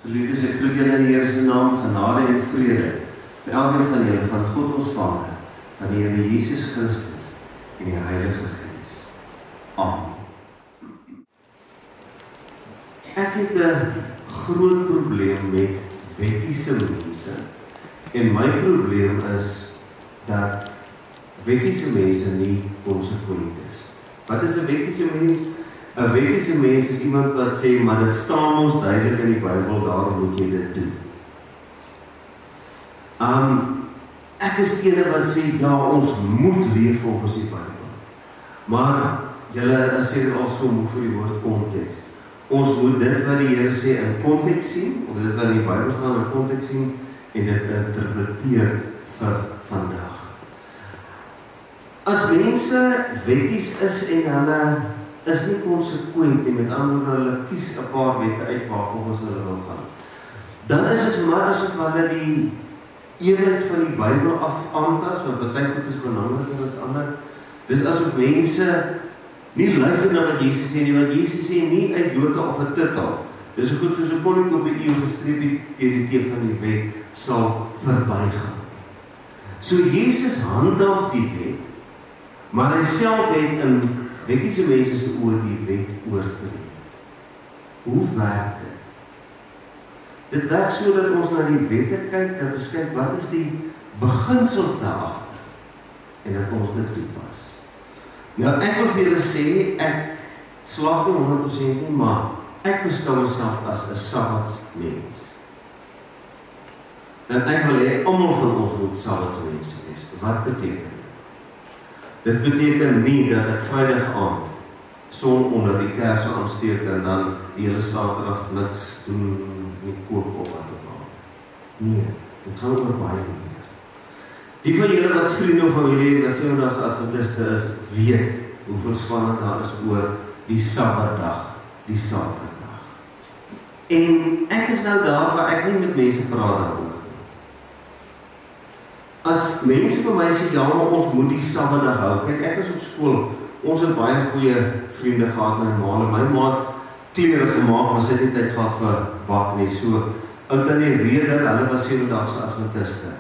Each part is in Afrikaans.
Geliefdes, ek groet julle in die Here se naam, genade en vrede vir elkeen van julle, van God ons Vader, van die Here Jesus Christus en die Heilige Gees. Amen. Ek het 'n groot probleem met wettiese mense, en my probleem is dat wettiese mense nie konsekwent is. Wat is 'n wettiese mens? 'n wettiese mens is iemand wat sê, maar dit staan ons duidelik in die Bybel, daarom moet jy dit doen. Ek is ene wat sê, ja, ons moet leef volgens die Bybel. Maar, julle, as jy al so moeg vir die woord konteks, ons moet dit wat die Here sê in konteks sien, of dit wat in die Bybel staan in konteks sien, en dit interpreteer vir vandag. As mense wetties is en hulle is nie konsekwent en met ander woorde hulle kies 'n paar wette uit waarvolgens hulle wil gaan, dan is dit vir my asof hulle die eenheid van die Bybel aantas, want baie goed is belangriker as ander. Dis asof mense nie luister na wat Jesus sê nie, want Jesus sê nie uit Jota of 'n titel. Dis so goed soos 'n koning op die eeu gestreep deur die tee van die wet sal verbygaan. So Jesus handhaaf die wet, maar hy self het in wettiese mense se oor die wet oortree. Hoe werk dit? Dit werk so dat ons na die wette kyk, dat ons kyk wat is die beginsels daarachter, en dat ons dit toepas. Nou ek wil vir julle sê, ek slaag nie 100% nie, maar ek beskou myself as 'n sabbatsmens. En ek wil hê almal van ons moet sabbatsmense wees. Wat beteken? Dit beteken nie dat ek Vrydag aand son onder die kerse aansteek en dan die hele Saterdag niks doen, nie koop of wat ook al. Nee, dit gaan oor baie meer. Die van julle wat vriende of familie wat Sewendaagse Adventiste is, weet hoeveel spannend daar is oor die Sabbatdag, die Saterdag. En ek is nou daar waar ek nie met mense praat daaroor. As mense vir my sê, ja, maar ons moet die Sabbatdag hou. Kijk, ek is op skool, ons het baie goeie vriende gehad, my ma het klere gemaakt, maar sy het nie tyd gehad vir bak nie, so, uit in die rede, hulle was Sewendaagse Adventiste.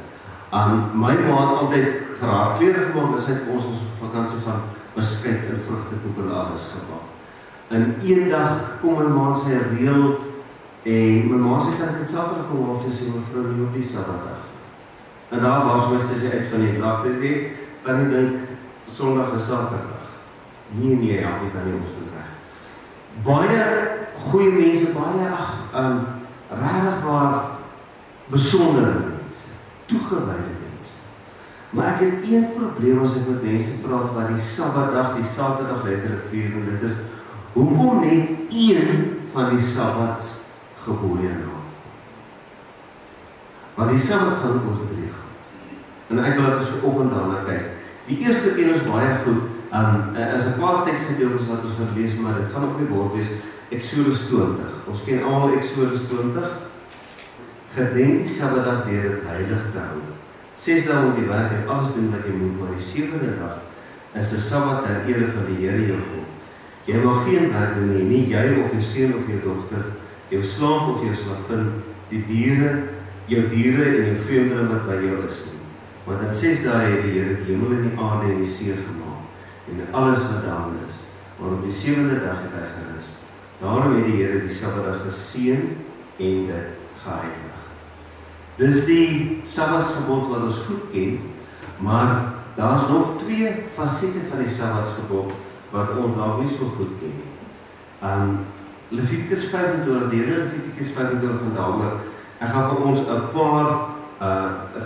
My ma het altyd vir haar klere gemaakt, en sy het vir ons vakansie gaan beskik in vrugtekoekelaars gebak. En een dag kom my ma en sy reël, en my ma sê, kan ek het Saterdag kom, want sy sê, mevrou, nie op die Sabbatdag. En daar was sy uit van die dag, sy sê, kan ek dink, Sondag en Saterdag. Nee, ja, ek kan nie ons doen reg. Baie goeie mense, baie, rarig waar, besondere mense, toegewyde mense. Maar ek het een probleem as ek met mense praat, waar die Sabbatdag, die Saterdag letterlik vier, en dit is, hoekom net een van die Sabbats gebooie na? Want die Sabbat gaan oor 3 gaan. En ek wil dat ons vanoggend daarna kyk. Die eerste een is baie goed, is 'n paar teksgedeeltes wat ons gaan lees, maar dit gaan op die bord wees, Exodus 20. Ons ken almal Exodus 20. Gedenk die Sabbatdag deur dit heilig te hou. 6 dae moet jy werk en alles doen wat jy moet, maar die 7de dag is 'n Sabbat ter ere van die Here jou God. Jy mag geen werk doen nie, jy of jou seun of jou dogter, jou slaaf of jou slavin, die diere, jou diere en jou vreemdeling wat by jou is nie. Want in 6 dae het die Here die hemel en die aarde en die see gemaak, en alles wat daarin is, maar op die 7de dag het hy gerus. Daarom het die Here die Sabbatdag geseën en dit geheilig. Dis die Sabbatsgebod wat ons goed ken, maar daar is nog 2 fasette van die Sabbatsgebod wat ons nog nie so goed ken. Levitikus 25, die hele Levitikus 25 van daaroor. Ek gaan vir ons 'n paar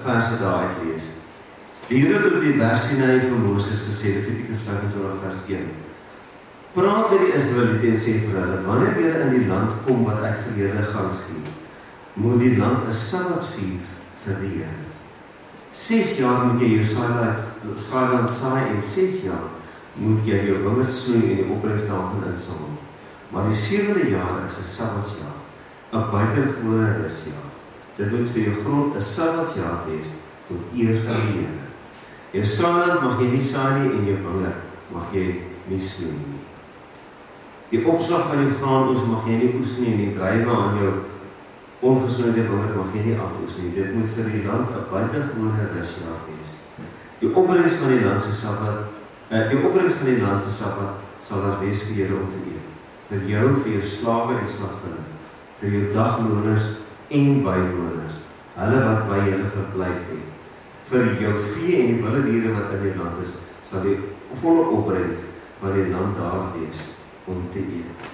verse daar uitlees. Die Here het op die Sinai vir Moses gesê, Levitikus 25 vers 1. Praat met die Israeliete en sê vir hulle, wanneer julle in die land kom wat ek vir julle gaan gee, moet die land 'n Sabbat vier vir die Here. 6 jaar moet jy jou saailand saai en 6 jaar moet jy jou wingerd snoei en die opbrengs daarvan insamel. Maar die 7de jaar is 'n Sabbatsjaar, 'n buitengewone rusjaar. Dit moet vir jou grond 'n Sabbatsjaar wees tot eer van die Here. Jou saailand mag jy nie saai nie en jou wingerd mag jy nie snoei nie. Die opslag van jou graanoes mag jy nie oes nie en die druiwe aan jou ongesonde wingerd mag jy nie afloos nie. Dit moet vir die land 'n buitengewone rusjaar wees. Die opbrengs van die land se Sabbat sal daar wees vir julle om te eet. Vir jou, vir jou slawe en slavinne, vir jou dagloners en bywoners, hulle wat by julle verblyf het. Vir jou vee en die wilde diere wat in die land is, sal die volle opbrengs van die land daar wees om te eet.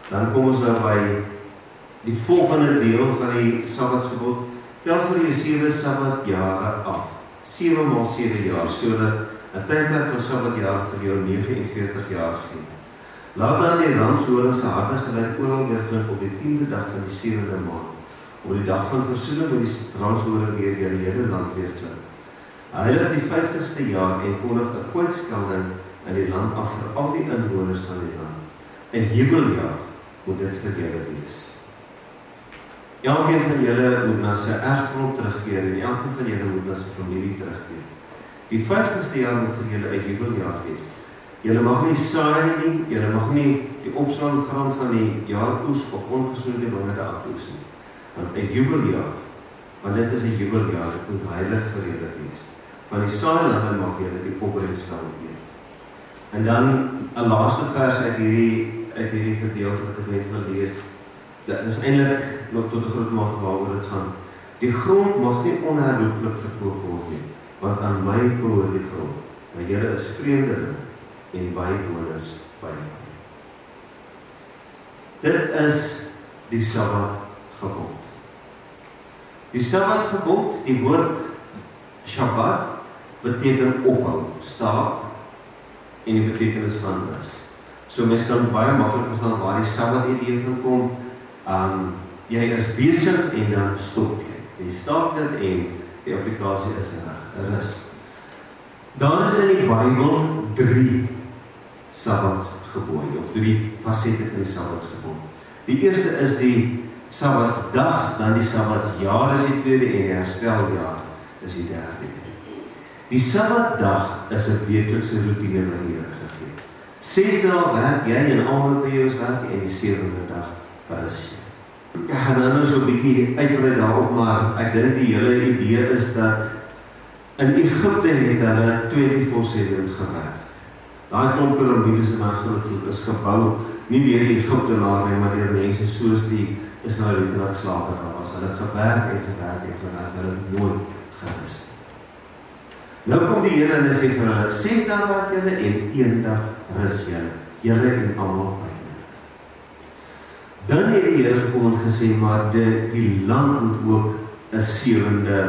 Dan kom ons nou by die volgende deel van die Sabbatsgebod. Tel vir jou 7 Sabbatjare af. 7 maal 7 jaar, sodat 'n tydperk van Sabbatjaar vir jou 49 jaar gee. Laat dan die ramshoring se harde geluid oral weer klink op die 10de dag van die 7de maand. Op die dag van versoening moet die ramshoring weer deur die hele land weer klink. Heilig die 50ste jaar en kondig 'n kwytskelding in die land af vir al die inwoners van die land. 'n Jubeljaar moet dit vir julle wees. Elkeen van julle moet na sy erfgrond terugkeer en elkeen van julle moet na sy familie terugkeer. Die 50ste jaar moet vir julle 'n jubeljaar wees. Julle mag nie saai nie, julle mag nie die opslaan graan van die jaaroes of ongesonde wingerde afloos nie. Want 'n jubeljaar, want dit is 'n jubeljaar, dit moet heilig vir julle wees. Van die saailande mag julle die opbrengs wel eet. En dan 'n laaste vers uit hierdie gedeelte wat ek net wil lees. Dit is eintlik nog tot 'n groot mate waaroor dit gaan. Die grond mag nie onherroepelik verkoop word nie, want aan my behoort die grond. Maar julle is vreemdelinge en bywoners by my. Dit is die Sabbatgebod. Die Sabbatgebod, die woord Shabbat, beteken ophou, staak en die betekenis van rus. So mens kan baie maklik verstaan waar die Sabbat idee van kom. Jy is besig en dan stop jy. Jy staak dit en die applikasie is rus. Daar is in die Bybel 3 Sabbatgebooie, of 3 fasette van die Sabbatsgebod. Die eerste is die Sabbatsdag, dan die Sabbatsjaar is die tweede en die hersteljaar is die derde. Die Sabbatdag is 'n weeklikse roetine wat die Here gegee het. 6 dae werk jy en almal by jou is werk en die 7de dag rus jy. Ek gaan nou so 'n bietjie uitbrei daarop, maar ek dink die hele idee is dat in Egipte het hulle 24/7 gewerk. Daai klomp piramides en daai groot is gebou nie deur die Egiptenare nie, maar deur mense soos die Israeliete wat slawe was. Hulle het gewerk en gewerk en gewerk, hulle het nooit gerus. Nou kom die Here en hy sê vir hulle, 6 dae werk julle en 1 dag rus julle en almal by julle. Dan het die Here gekom en gesê, maar die land moet ook 'n 7de,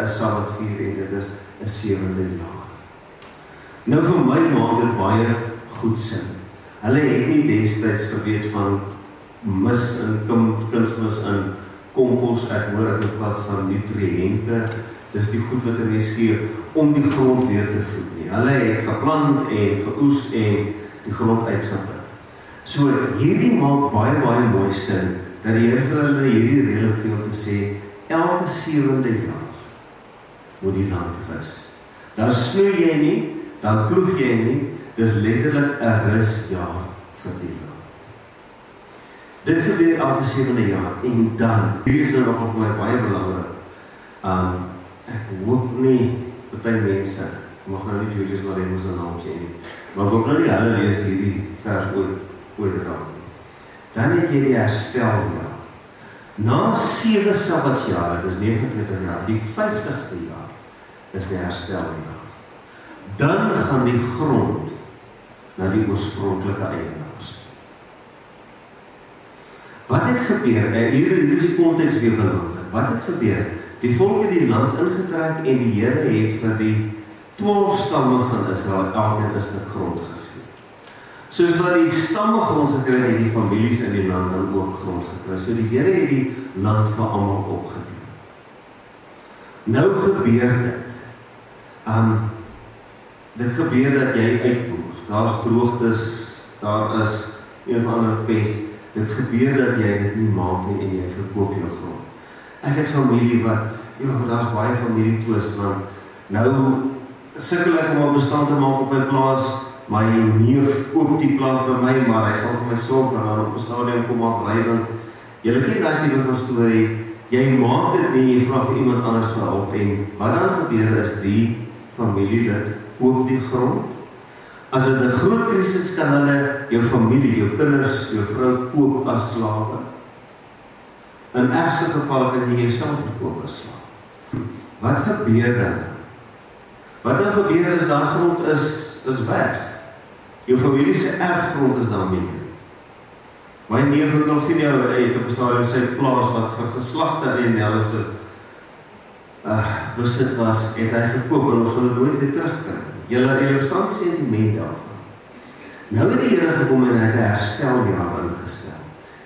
'n Sabbat vier en dit is 'n 7de jaar. Nou vir my maak dit baie goed sin. Hulle het nie destyds geweet van mis en kunsmis en kompos, ek hoor ek praat van nutriënte, dis die goed wat 'n mens gee om die grond weer te voed nie. Hulle het geplant en geoes en die grond uitgeput. So hierdie maak baie mooi sin, dat die Here vir hulle hierdie reël gee om te sê, elke 7de jaar moet die land rus. Dan snoei jy nie, dan ploeg jy nie, dis letterlik 'n rusjaar vir die land. Dit gebeur elke 7de jaar en dan, hier is nou nogal vir my baie belangrik. Ek hoop nie, party mense, ek mag nou nie Julius Maremos se naam sê nie, maar ek hoop nou nie hulle lees hierdie vers ooit raak nie. Dan het jy die hersteljaar. Na 7 Sabbatsjare, dis 49 jaar, die 50ste jaar is die hersteljaar. Dan gaan die grond na die oorspronklike eienaars. Wat het gebeur? Hier is die konteks weer belangrik. Wat het gebeur? Die volk het die land ingetrek en die Here het vir die 12 stamme van Israel elkeen 'n stuk grond gegee. Soos wat die stamme grond gekry het, die families in die land dan ook grond gekry. So die Here het die land vir almal opgedeel. Nou gebeur dit. Dit gebeur dat jy uitboer. Daar's droogtes, daar is een of ander pest. Dit gebeur dat jy dit nie maak nie en jy verkoop jou grond. Ek het familie wat, daar's baie familietwis, want nou sukkel ek om 'n bestand te maak op my plaas, maar my neef koop die plaas by my, maar hy sal vir my sorg dat dan op 'n stadium kom afleiding Julle ken daai tipe van storie, jy maak dit nie, jy vra vir iemand anders vir hulp en wat dan gebeur is die familielid koop die grond. As dit 'n groot krisis kan hulle jou familie, jou kinders, jou vrou koop as slawe. In ergste geval kan jy jouself verkoop as slaaf. Wat gebeur dan? Wat dan gebeur is daai grond is weg. Jou familie se erfgrond is daarmee. My neef het nog het op 'n stadium sy plaas wat vir geslagte en hulle se besit was, het hy verkoop en ons gaan dit nooit weer terugkry. Julle verstaan die sentiment daarvan. Nou het die Here gekom en hy het 'n hersteljaar ingestel.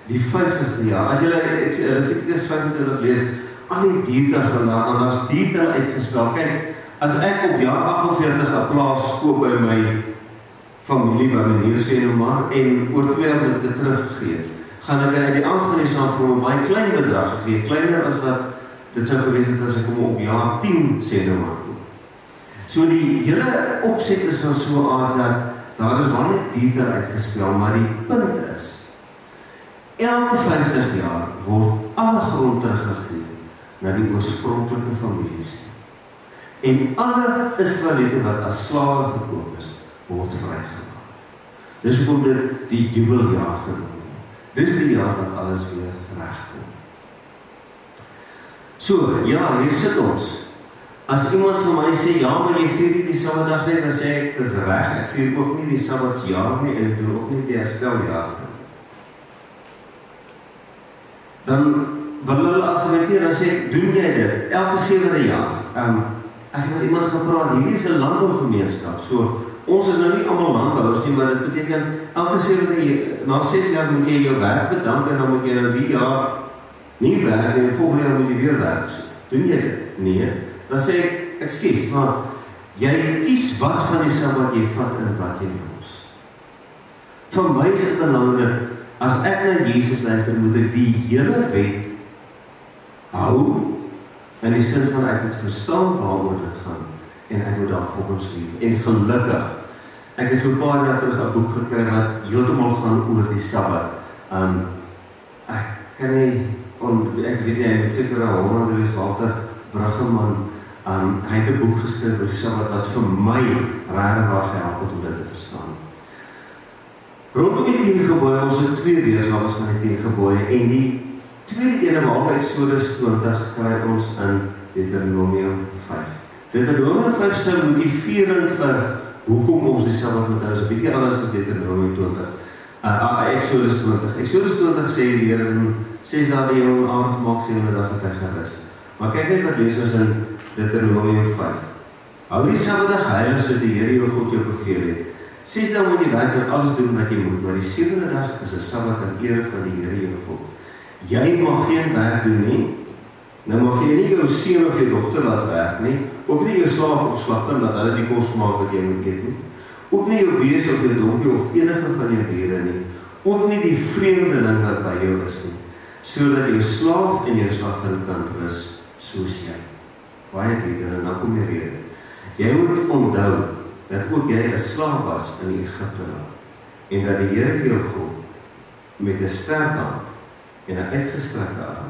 Die 50ste jaar. As julle Levitikus 25 lees, al die details van daar's detail uitgespel. Kyk, as ek op jaar 48 'n plaas koop by my familie wat my neef sê nou maar en oor 2 jaar moet ek teruggegee, gaan ek uit die aand van die saak vir 'n baie klein bedrag gegee, kleiner as wat dit sou gewees het as ek hom op jaar 10 sê nou maar koop. So die hele opset is van so 'n aard dat daar is baie detail uitgespel, maar die punt is elke 50 jaar word alle grond teruggegee na die oorspronklike families. En alle Israeliete wat as slawe verkoop is, word vrygelaat. Dis hoekom dit die jubeljaar genoem word. Dis die jaar dat alles weer regkom. So, ja, hier sit ons. As iemand vir my sê, ja, maar jy vier nie die Sabbatdag nie, dan sê ek, dis reg, ek vier ook nie die Sabbatsjaar nie, en ek doen ook nie die hersteljaar nie. Dan wil hulle argumenteer, dan sê ek, doen jy dit, elke 7de jaar. Ek het met iemand gepraat, hierdie is 'n landbougemeenskap, so ons is nou nie almal landbouers nie, maar dit beteken, elke 7de jaar, na 6 jaar moet jy jou werk bedank, en dan moet jy nou die jaar nie werk, en volgende jaar moet jy weer werk. So, doen jy dit? Nee. Dan sê ek, ekskuus, maar jy kies wat van die Sabbat jy vat en wat jy los. Vir my is dit belangrik, as ek na Jesus luister, moet ek die hele wet hou, in die sin van ek moet verstaan waaroor dit gaan, en ek moet daar volgens leef. En gelukkig, ek het so 'n paar jaar terug 'n boek gekry wat heeltemal gaan oor die Sabbat. Ek kan nie, ek weet nie, ek het seker Holland Louis Walter Bruggeman, hy het 'n boek geskryf oor die Sabbat wat vir my regtig gehelp het om dit te verstaan. Rondom die 10 gebooie, ons het 2 weergawe van die 10 gebooie, en die tweede ene behalwe Eksodus 20 kry ons in Deuteronomium 5. Deuteronomium 5 se motivering vir hoekom ons die Sabbat moet hou is 'n bietjie anders as Deuteronomium 20. Eksodus 20. Eksodus 20 sê die Here in 6 dae jy hom aangemaak, 7de dag het hy gerus. Maar kyk net wat lees ons in Deuteronomium 5. Hou die Sabbatdag heilig soos die Here jou God jou beveel het. 6 dae moet jy werk en alles doen wat jy moet, maar die 7de dag is 'n Sabbat in ere van die Here jou God. Jy mag geen werk doen nie. Nou mag jy nie jou seun of jou dogter laat werk nie, ook nie jou slaaf of slavin laat hulle die kos maak wat jy moet eet nie. Ook nie jou bees of jou donkie of enige van jou diere nie. Ook nie die vreemdeling wat by jou is nie, sodat jou slaaf en jou slavin kan rus soos jy. Baie beter, en dan kom jy rede. Jy moet onthou dat ook jy 'n slaaf was in Egipte en dat die Here jou God met 'n sterk hand en 'n uitgestrekte arm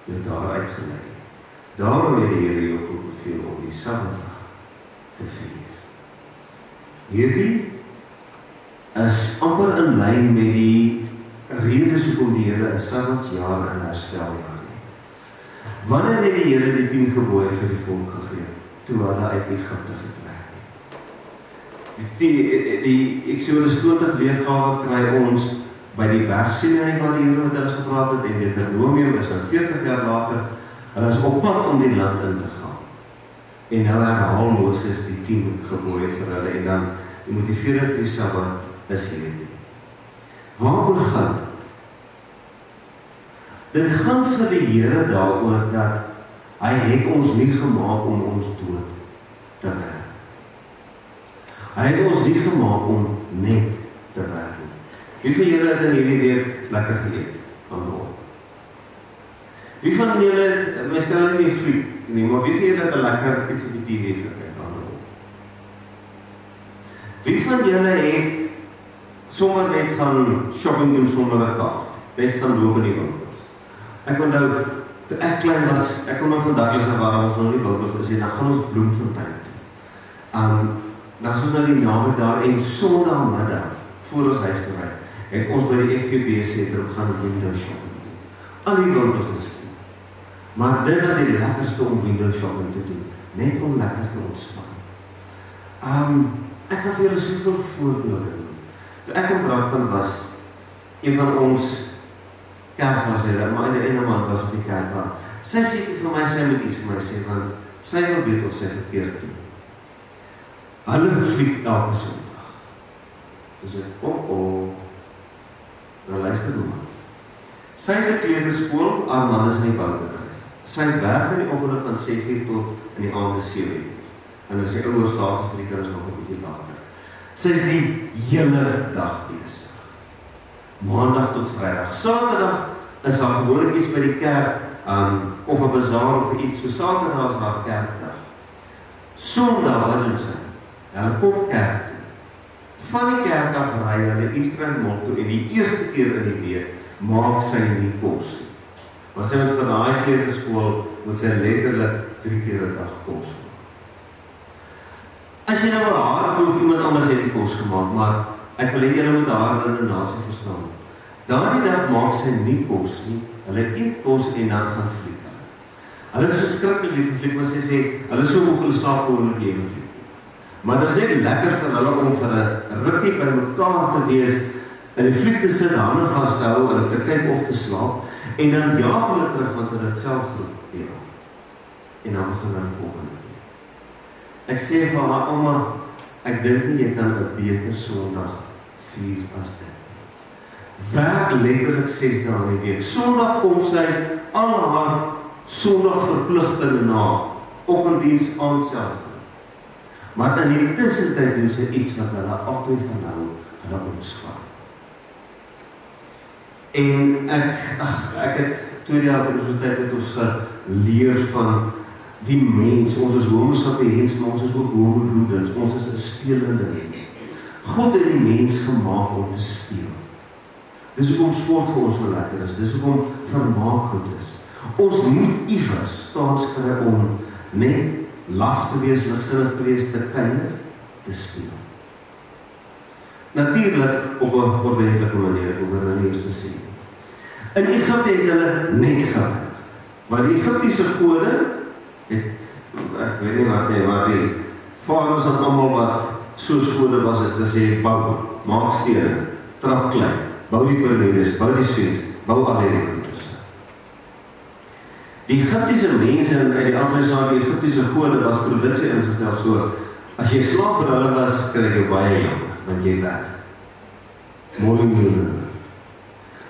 jou daar uitgelei. Daarom het die Here jou God beveel om die Sabbatdag te vier. Hierdie is amper in lyn met die redes hoekom die Here 'n Sabbatsjaar en 'n hersteljaar het. Wanneer het die Here die 10 gebooie vir die volk gegee? Toe hulle uit Egipte getrek het. Die Eksodus 20 weergawe kry ons by die berg Sinai waar die Here met hulle gepraat het, en Deuteronomium is nou 40 jaar later, hulle is op pad om die land in te gaan. En nou herhaal Moses die 10 gebooie vir hulle, en dan die motivering vir die Sabbat is hierdie. Waaroor gaan? Dit gaan vir die Here daaroor dat hy het ons nie gemaak om ons dood te werk. Hy het ons nie gemaak om net te werk. Wie van julle het in hierdie week lekker geëet? Wie van julle het, mens kan nie vlieg nie, maar wie van julle het 'n lekker iets op die TV gekyk? Wie van julle het sommer net gaan shopping doen sonder 'n kaart? Net gaan loop in die winkels? Ek onthou, toe ek klein was, ek kom van Douglas af waar ons nog nie winkels is, en dan gaan ons Bloemfontein toe. Dan soos nou die naweek daar, en Sondagmiddag, voor ons huis te ry, het ons by die FVB sentrum gaan window shopping doen. Al die winkels is toe. Maar dit was die lekkerste om window shopping te doen, net om lekker te ontspan. Ek kan vir julle soveel voorbeelde doen. Toe ek in Brakpan was, een van ons kerkmaslede, maar in die ene maand was op die kerk, sy sê vir my, sy moet iets vir my sê, want sy wil weet of sy verkeerd doen. Hulle vlieg elke Sondag. Dus ek, nou luister nou maar. Sy het 'n kleuterskool, haar man is in die boubedryf. Sy werk in die oggende van 6 uur tot in die aande 7 uur. En as sy ouers laat is vir die kinders nog 'n bietjie later. Sy is die hele dag besig. Maandag tot Vrydag. Saterdag is haar gewoonlik iets by die kerk, of 'n bazaar of iets. So Saterdag is haar kerkdag. Sondag, wat doen sy? Hulle kom kerk toe. Van die kerk af ry hulle Eastern Mall toe en die eerste keer in die week maak sy nie kos. Maar sy moet vir daai kleuterskool moet sy letterlik 3 keer 'n dag kos maak. As jy nou wil haar proef, iemand anders het die kos gemaak, maar ek wil hê julle moet haar in die nasie verstaan. Daardie dag maak sy nie kos nie, hulle eet kos en dan gaan fliek. Hulle is verskriklik lief vir fliek, maar sy sê, hulle is so moeg, hulle slaap gewoonlik nie fliek. Maar dit is net lekker vir hulle om vir 'n rukkie by mekaar te wees, in die fliek te sit, die hande vas te hou, en te kyk of te slaap, en dan jaag hulle terug, want hulle het self groep, en dan begin hulle volgende. Ek sê vir haar, ouma, ek dink nie jy kan 'n beter Sondag vier as dit. Werk letterlik 6 dae in die week. Sondag kom sy al haar Sondag verpligtinge na, oggenddiens, aandself. Maar in die tussentyd doen sy iets wat hulle altyd van hulle ontspan. En ek het 2 jaar op die universiteit het ons geleer van die mens, ons is homo sapiens, maar ons is ook homo ludens, ons is 'n spelende mens. God het die mens gemaak om te speel. Dis hoekom sport vir ons so lekker is, dis hoekom vermaak goed is. Ons moet iewers kans kry om net laf te wees, ligsinnig te wees, te kuier, te speel. Natuurlik op 'n ordentlike manier, ek hoef nou nie eens te sê. In Egipte het hulle net gewerk, maar die Egiptiese gode het, ek weet nie wat nie, maar die vaders en almal wat soos gode was, het gesê, bou, maak stene, trap klein, bou die piramides, bou die Sphinx, bou al die goedes. Die Egiptiese mense uit die Afrikaanse, die Egiptiese gode was produksie ingestel, so, as jy slaaf vir hulle was, kry jy baie jammer, want jy werk.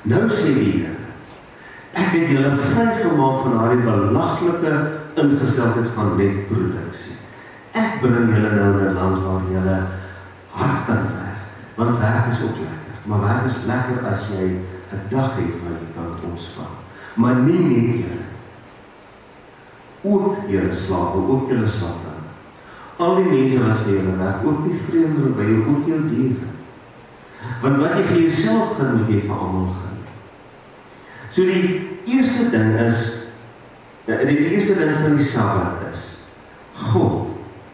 Nou sê die Here, ek het julle vrygemaak van daardie belaglike ingesteldheid van net produksie. Ek bring julle nou in 'n land waar julle hard kan werk, want werk is ook lekker, maar werk is lekker as jy 'n dag het waar jy kan ontspan. Maar nie net julle, ook julle slawe, ook julle slawe. Al die mense wat vir julle werk, ook die vreemdeling by jou, ook jou diere. Want wat jy vir jouself gaan, moet jy vir almal gaan. So die eerste ding is, die eerste ding van die Sabbat is, God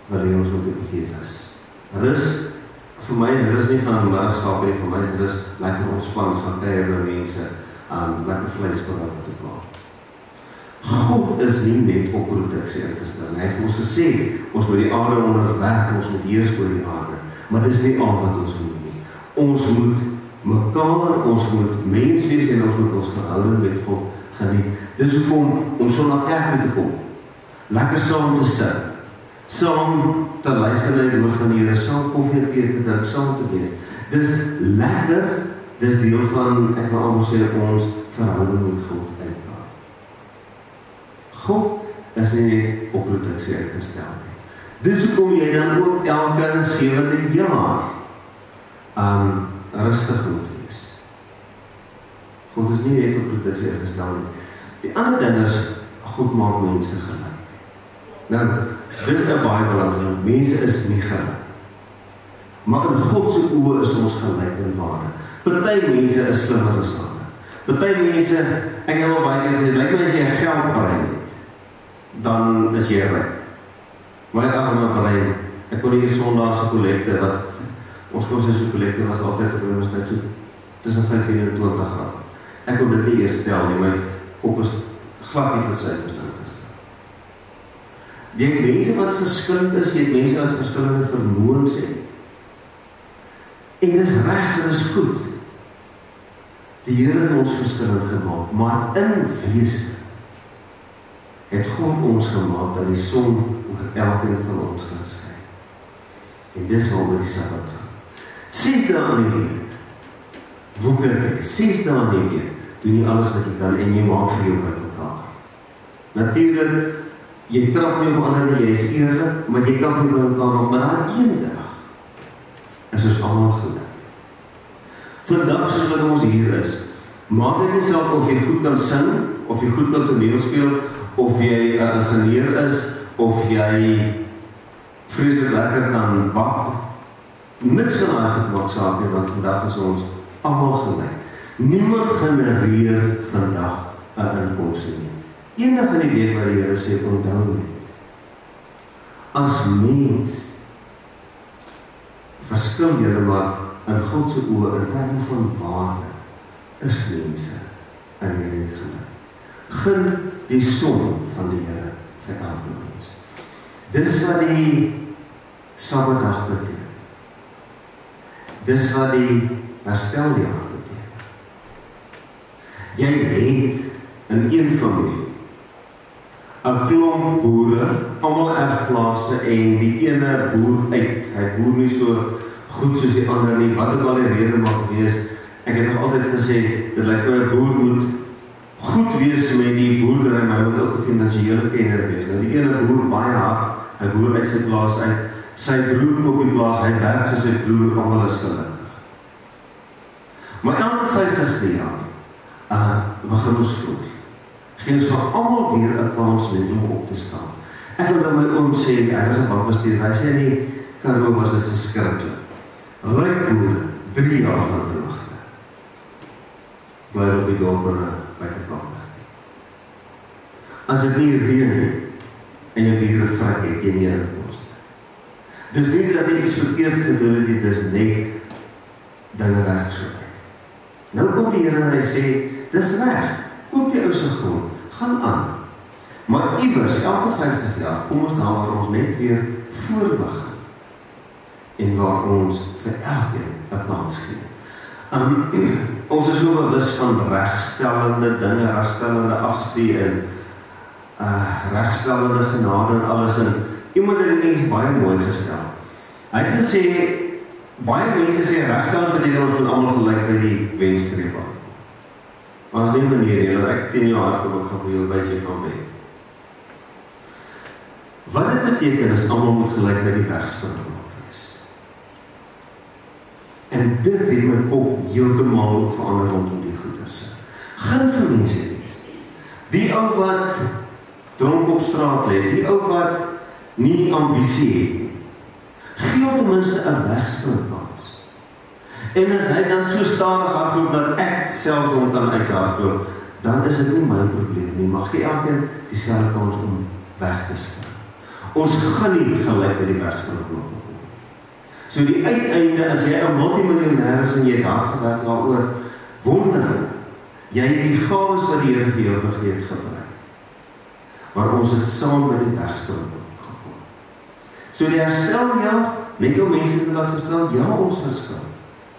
wil hê ons moet 'n bietjie rus. Rus, vir my is rus nie gaan middag slaap nie, vir my is rus lekker ontspan, gaan kuier by mense, lekker vleisbraai te maak. God is nie net op produksie ingestel. Hy het ons gesê, ons moet die aarde onderwerp, ons moet heers oor die aarde, maar dis nie al wat ons moet nie. Ons moet mekaar, ons moet mens wees en ons moet ons verhouding met God geniet. Dis hoekom om so na kerk te kom, lekker saam te sit, saam te luister na die woord van die Here, saam koffie en tee te drink, saam te wees. Dis lekker, dis deel van, ek wil amper sê, ons verhouding met God uitbou. God is nie net op produksie uitgestel nie. Dis hoekom jy dan ook elke 7de jaar rustig moet wees. God is nie net op produksie uitgestel nie. Die ander ding is, God maak mense gelyk. Nou, dis 'n baie belangrik, mense is nie gelyk. Maar in God se oë is ons gelyk in waarde. Party mense is slimmer as ander. Party mense, ek het al baie keer gesê, lyk my as jy 'n geldbrein het, dan is jy ryk. My arme brein, ek kon hier Sondagse kollekte, wat ons kursus kollekte was altyd op die universiteit so tussen 5 en 20 graad. Ek kon dit nie eers stel nie, my kop is glad nie vir syfers ingestel. Jy het mense wat verskillend is, jy het mense wat verskillende vermoëns het. En dis reg en dis goed. Die Here het ons verskillend gemaak, maar in wese het God ons gemaak dat die son oor elkeen van ons kan skyn. En dis waaroor die Sabbat gaan. 6 dae in die week, woeker jy, 6 dae in die week, doen jy alles wat jy kan en jy maak vir jou by mekaar. Natuurlijk, jy trap nie op ander nie, jy is eerlik, maar jy kan vir jou by mekaar maak, maar daar een dag is ons allemaal gelukkig. Vandag soos wat ons hier is, maak dit nie saak of jy goed kan sing, of jy goed kan toneel speel, of jy 'n ingenieur is, of jy vreeslik lekker kan bak. Niks van daai goed maak saak nie, want vandag is ons almal gelyk. Niemand genereer vandag 'n inkomste nie. Eendag in die week waar die Here sê, onthou net, as mens verskil julle maar in God se oë in terme van waarde is mense in hierdie gelyk. Gun die son van die Here vir elke mens. Dis wat die Sabbatdag beteken. Dis wat die hersteljaar beteken. Jy het in een familie 'n klomp boere, almal erfplase en die ene boer uit. Hy boer nie so goed soos die ander nie, wat ook al die rede mag wees. Ek het nog altyd gesê, dit lyk vir 'n boer moet goed wees met die boerdery, maar hy moet ook 'n finansiële kenner wees. Nou die ene boer baie hard, hy boer uit sy plaas uit, sy broer op die plaas, hy werk vir sy broer, almal is gelukkig. Maar elke 50ste jaar, begin ons vroeg. Gee ons vir almal weer 'n kans net om op te staan. Ek wil dan my oom sê, ek is 'n bankbestuurder, hy sê nie, Karoo was dit verskriklik. Ryk boere, 3 jaar van droogte. Bly op die dorp by die kamer. As dit nie reën nie, en jou diere vrek het, jy nie inkomste. Dis nie dat jy iets verkeerd gedoen het, dit is net dinge werk so uit. Nou kom die Here en hy sê, dis reg, koop jy ou se grond, gaan aan. Maar iewers, elke 50 jaar, kom ons daar waar ons net weer voorbegin. En waar ons vir elkeen 'n kans gee. Ons is so bewus van regstellende dinge, regstellende agstie en regstellende genade en alles. En iemand het dit baie mooi gestel. Hy het gesê, baie mense sê regstellend beteken ons moet almal gelyk by die wenstreep aan. Maar as nie manier, julle ek 10 jaar kom ek gaan vir julle wys jy kan weet. Wat dit beteken is almal moet gelyk by die wegspring. En dit het my kop heeltemal verander rondom die goeders. Gun vir mense iets. Die ou wat dronk op straat lê, die ou wat nie ambisie het nie, gee hom ten minste 'n wegspringkans. En as hy dan so stadig hardloop dat ek selfs hom kan uithardloop, dan is dit nie my probleem nie, maar gee elkeen dieselfde kans om weg te spring. Ons gaan nie gelyk by die wegspringkans. So die uiteinde, as jy 'n multimiljonair is en jy het hard gewerk daaroor, wonderlik, jy het die gawes wat die Here vir jou gegee het gebruik. Maar ons het saam by die wegspring gekom. So die hersteljaar, net om mense te laat verstaan, ja, ons verskil.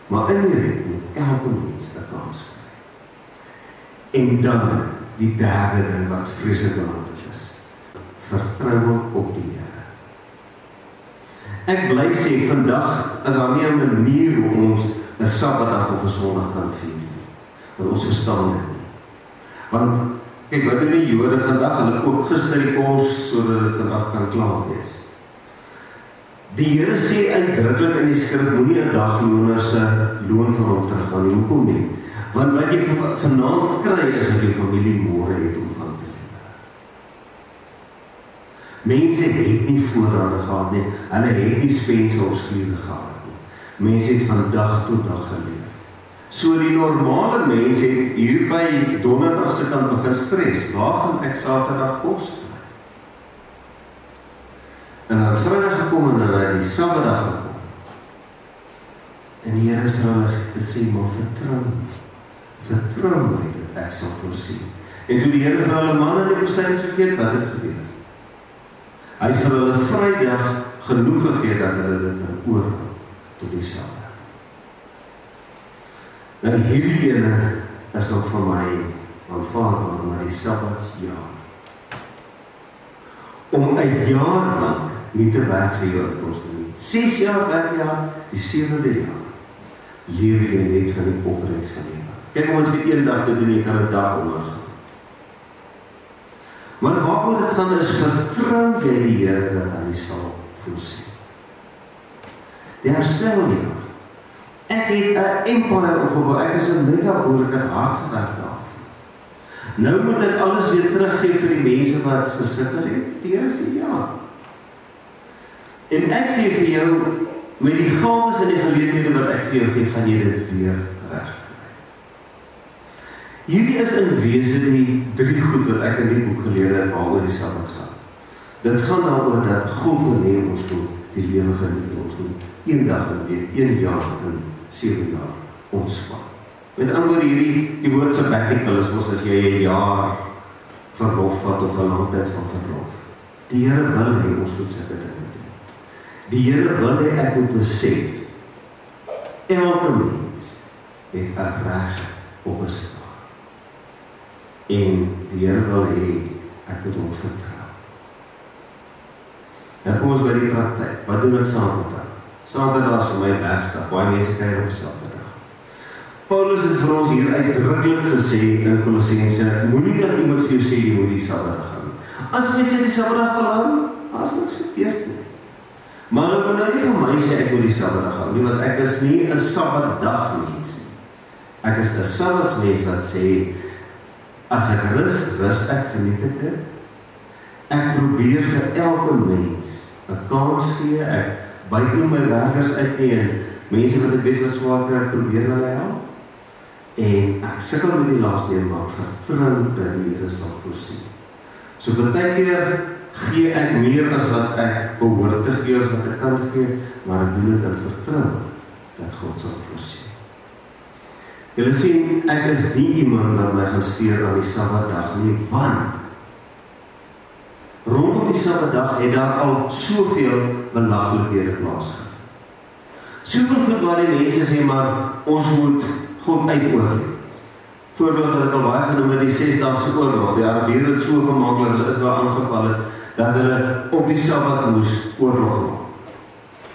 Maar in die rit moet elke mens 'n kans kry. En dan, die derde ding wat vreeslik belangrik is, vertrou op die Here. Ek bly sê, vandag is daar nie 'n manier hoe ons 'n Sabbatdag of 'n Sondag kan vier nie. Want ons verstaan dit nie. Want, kyk, wat doen die Jode vandag? Hulle koop gister die kos, sodat dit vandag kan klaar wees. Die Here sê uitdruklik in die skrif, moenie 'n dagloner se loon van hom teruggaan nie. Hoekom nie? Want wat jy vanaand kry, is wat jou familie môre het om van te lewe. Mense het nie voorrade gehad nie, hulle het nie spense of skure gehad nie. Mense het van dag tot dag geleef. So die normale mens het hier by donderdag se kant begin stres. Waar gaan ek Saterdag kos kry? En dan het Vrydag gekom en dan het die Saterdag gekom. En die Here het vir hulle gesê, maar vertrou my dat ek sal voorsien. En toe die Here vir hulle manne in die woestyn gegee het, wat het gebeur? Hy het vir hulle Vrydag genoeg gegee dat hulle dit kan oorhou tot die Saterdag. Nou hierdie ene is nog vir my aanvaardbaar, maar die Sabbatsjaar. Om 'n jaar lang nie te werk vir jou inkomste nie. 6 jaar werkjaar, die 7de jaar. Lewe jy net van die opbrengs van die jaar. Kyk om het vir een dag te doen, jy kan 'n dag ondergaan. Maar waaroor dit gaan is, vertrou jy die Here dat hy sal voorsien. Die hersteljaar. Ek het 'n empire opgebou, ek is 'n mega-boer, ek het hard gewerk daarvoor. Nou moet ek alles weer teruggee vir die mense wat gesukkel het, die eerste jaar. En ek sê vir jou, met die gawes en die geleenthede wat ek vir jou gee, gaan jy dit weer regkry. Hierdie is in wese die 3 goed wat ek in die boek geleer het waaroor die Sabbat gaan. Dit gaan daaroor dat God wil hê ons moet die lewe geniet, ons moet een dag in die week, 1 jaar in 7 jaar ontspan. Met ander woorde, die woord sabbatical is mos as jy 'n jaar verlof vat of 'n lang tyd van verlof. Die Here wil hê ons moet sulke dinge doen. Die Here wil hê ek moet besef, elke mens het 'n reg op bestaan. En die Here wil hê ek moet hom vertrou. Nou kom ons by die praktyk. Wat doen ek Saterdag? Saterdag is vir my werksdag. Baie mense kuier op Saterdag. Paulus het vir ons hier uitdruklik gesê in Kolossense, moenie dat iemand vir jou sê jy moet die Saterdag hou. As mense die Saterdag wil hou, as niks verkeerd nie. Maar hulle wil nou nie vir my sê ek moet die Saterdag hou nie, want ek is nie 'n Sabbatdag mens nie. Ek is 'n Sabbatsmens wat sê, as ek rus ek, geniet ek dit. Ek probeer vir elke mens 'n kans gee, ek buit nie my werkers uit nie, en mense wat ek weet wat swaar kry, probeer hulle help. En ek sukkel met die laaste een, maar vertrou dat die Here sal voorsien. So baie keer gee ek meer as wat ek behoort te gee, as wat ek kan gee, maar ek doen dit in vertrou dat God sal voorsien. Julle sien, ek is nie iemand wat my gaan steur aan die Sabbatdag nie, want rondom die Sabbatdag het daar al soveel belaglikhede plaasgevind. Soveel goed waar die mense sê, maar ons moet God uitoorleef. Voorbeeld wat ek al baie genoem het, die 6-daagse oorlog. Die Arabiere het so gemaak dat hulle Israel aangeval het, dat hulle op die Sabbat moes oorlog maak.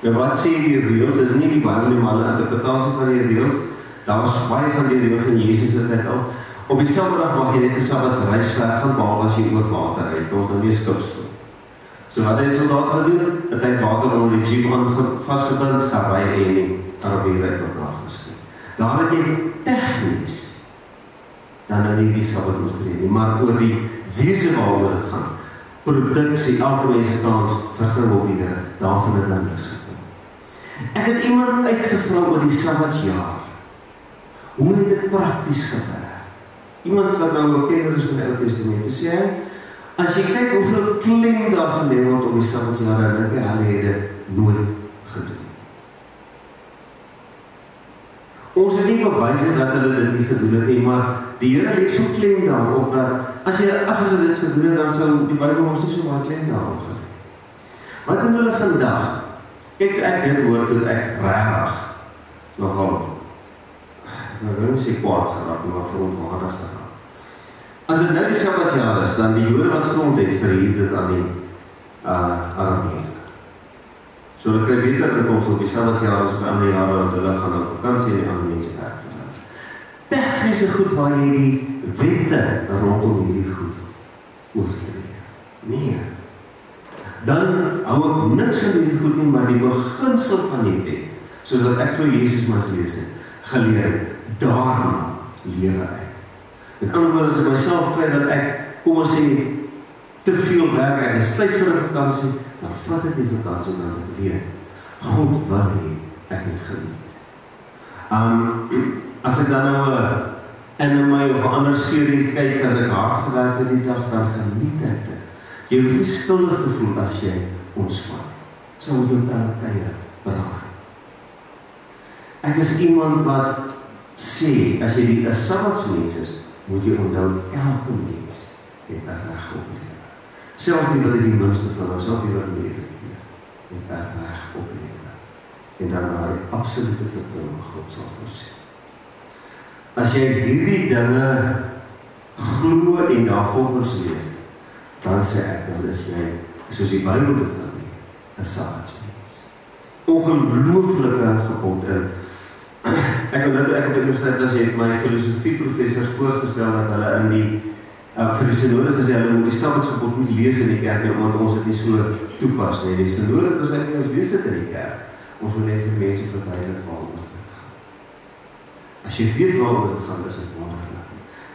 En wat sê die reëls? Dis nie die Bybel nie, maar hulle interpretasie van die reëls. Daar was baie van die reëls in Jesus se tyd al. Op die Sabbatdag mag jy net 'n Sabbatsreis ver gaan, behalwe as jy oor water ry. Ons nou nie skipstoel. So wat het die soldaat gedoen? Het hy water onder die jeep vasgebind, gery en die Arabiere het mekaar geskiet. Daar het jy tegnies dan nou nie die Sabbat moes tree nie, maar oor die wese waaroor dit gaan. Produksie, elke mens se kans, vertrou op die Here, daarvan het dan niks gekom. Ek het iemand uitgevra oor die Sabbatsjaar. Hoe het dit prakties gewerk? Iemand wat nou 'n kenner is van die Ou Testament, toe sê hy, as jy kyk hoeveel klem daar gelê word op die Sabbatsjaar, dan dink jy, hulle het dit nooit gedoen. Ons het nie bewys dat hulle dit nie gedoen het nie, maar die Here lê so klem daarop dat as hulle dit gedoen het, dan sou die Bybel ons nie so baie klem daarop gelê. Wat doen hulle vandag? Kyk, ek dit hoor toe ek regtig nogal, ek wil nie sê kwaad geraak, maar verontwaardig geraak. As dit nou die Sabbatsjaar is, dan die Jode wat grond het, verhuur dit aan die Arabiere. So hulle kry beter inkomste op die Sabbatsjaar as by ander jare, want hulle gaan op vakansie en die ander mense werk vir hulle. Tegniese goed waar jy die wette rondom hierdie goed oortree. Nee. Dan hou ek niks van hierdie goed nie, maar die beginsel van die wet, sodat ek vir Jesus maar geleer het, daarna lewe ek. Met ander woorde, as ek myself kry dat ek, kom ons sê, te veel werk, ek is tyd vir 'n vakansie, dan vat ek die vakansie en dan weet, God wil hê, ek het geniet. As ek dan nou 'n anime of 'n ander serie kyk, as ek hard gewerk het die dag, dan geniet ek dit. Jy hoef nie skuldig te voel as jy ontspan. Sou moet jou tye beraad. Ek is iemand wat sê, as jy die Sabbatsmens is, moet jy onthou, elke mens het 'n reg op lewe. Selfs die wat die minste van ons, selfs die wat nie irriteer, het 'n reg op lewe. En dan daai absolute vertroue God sal voorsien. As jy hierdie dinge glo en daarvolgens leef, dan sê ek, dan is jy, soos die Bybel dit wil nie, 'n Sabbatsmens. Ongelooflike gebod in. Ek het op die universiteit as het my filosofieprofessors voorgestel dat hulle in die vir die synode gesê, hulle moet die Sabbatsgebod nie lees in die kerk nie, omdat ons dit nie so toepas nie. Die synode is eintlik ons lees dit in die kerk. Ons moet net vir mense verduidelik waaroor dit gaan. As jy weet waaroor dit gaan, is dit wonderlik.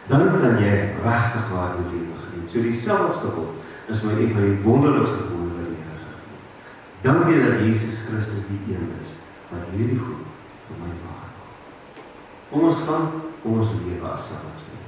Dan kan jy regtig waar jou lewe geniet. So die Sabbatsgebod is my een van die wonderlikste gebode wat die Here gegee het. Dankie dat Jesus Christus die een is wat hierdie goed vir my maak. Kom ons lewe as Sabbatsmens.